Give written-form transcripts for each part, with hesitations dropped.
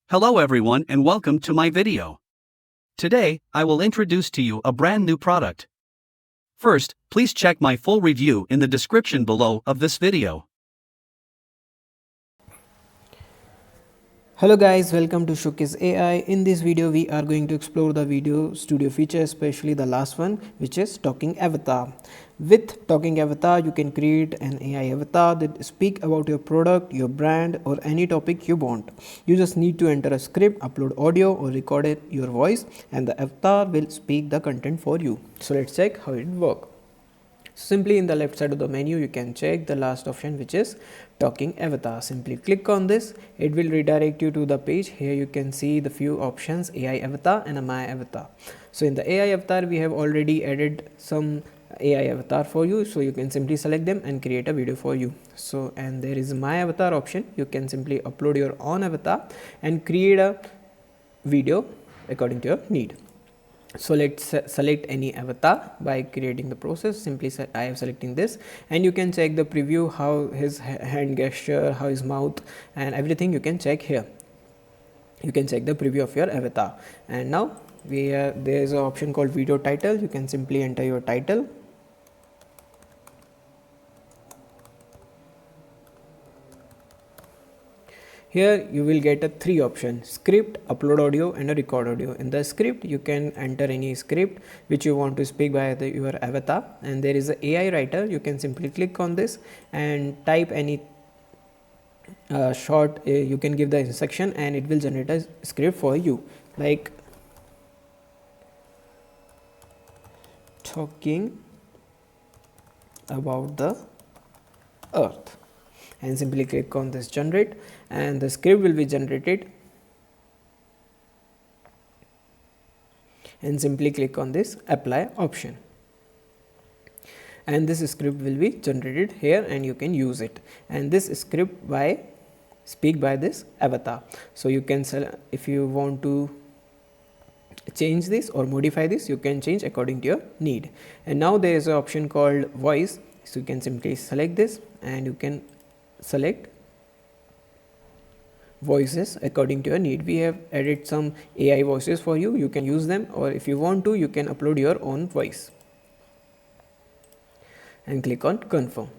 Hello everyone and welcome to my video. Today, I will introduce to you a brand new product. First, please check my full review in the description below of this video. Hello guys, welcome to Showcase AI. In this video, we are going to explore the video studio feature, especially the last one, which is Talking Avatar. With Talking Avatar, you can create an AI avatar that speak about your product, your brand, or any topic you want. You just need to enter a script, upload audio, or record your voice, and the avatar will speak the content for you. So let's check how it works. Simply in the left side of the menu, you can check the last option, which is Talking Avatar. Simply click on this. It will redirect you to the page. Here you can see the few options, AI avatar and a my avatar. So in the AI avatar, we have already added some AI avatar for you. So you can simply select them and create a video for you. So, and there is my avatar option. You can simply upload your own avatar and create a video according to your need. So let's select any avatar by creating the process. Simply I am selecting this, and you can check the preview, how his hand gesture, how his mouth, and everything you can check here. You can check the preview of your avatar. And now there is an option called video title. You can simply enter your title. Here you will get a 3 options: script, upload audio, and a record audio. In the script, you can enter any script which you want to speak by your avatar, and there is an AI writer. You can simply click on this and type any short. You can give the instruction and it will generate a script for you, like talking about the earth, and simply click on this generate, and the script will be generated, and simply click on this apply option, and this script will be generated here and you can use it. And this script by speak by this avatar. So you can if you want to change this or modify this, you can change according to your need. And now there is an option called voice. So you can simply select this and you can select voices according to your need. We have added some AI voices for you. You can use them, or if you want to, you can upload your own voice and click on confirm.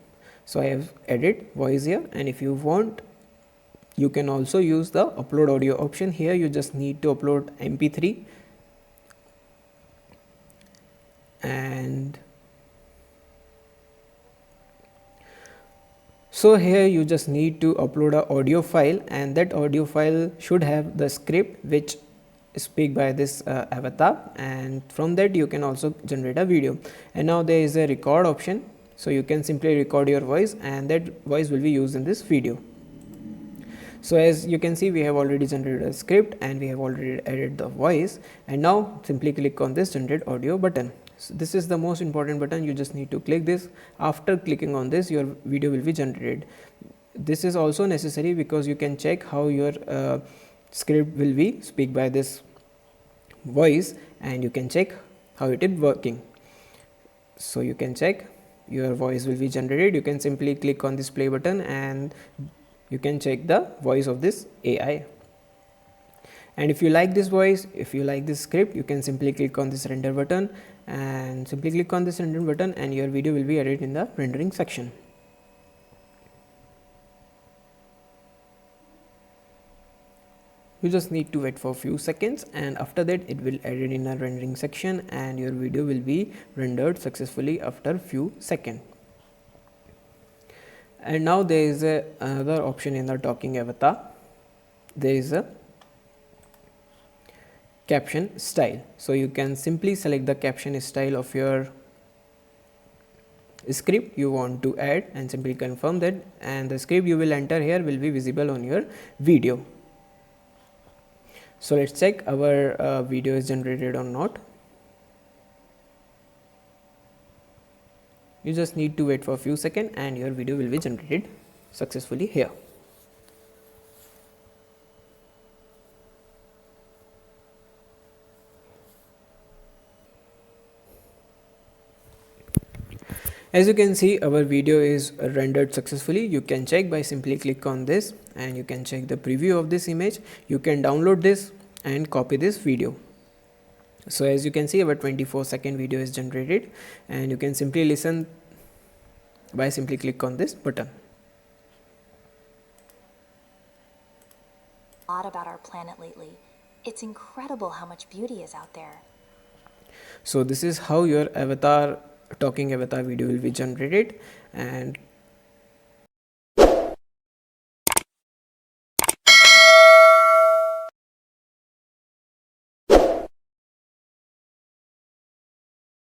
So I have added voice here, and if you want, you can also use the upload audio option. Here you just need to upload mp3, and so here you just need to upload a audio file, and that audio file should have the script which speak by this avatar, and from that you can also generate a video. And now there is a record option, so you can simply record your voice and that voice will be used in this video. So as you can see, we have already generated a script and we have already added the voice, and now simply click on this generate audio button. So this is the most important button. You just need to click this. After clicking on this, your video will be generated. This is also necessary because you can check how your script will be speak by this voice, and you can check how it is working. So you can check your voice will be generated. You can simply click on this play button and you can check the voice of this AI. And if you like this voice, if you like this script, you can simply click on this render button, and simply click on this render button and your video will be added in the rendering section. You just need to wait for a few seconds, and after that it will added in a rendering section and your video will be rendered successfully after a few seconds. And now there is another option in the talking avatar. There is a caption style. So you can simply select the caption style of your script you want to add and simply confirm that, and the script you will enter here will be visible on your video. So let's check our video is generated or not. You just need to wait for a few seconds and your video will be generated successfully here. As you can see, our video is rendered successfully. You can check by simply click on this, and you can check the preview of this image. You can download this and copy this video. So as you can see, our 24-second video is generated, and you can simply listen by simply click on this button. A lot about our planet lately. It's incredible how much beauty is out there. So this is how your avatar, talking avatar video will be generated, and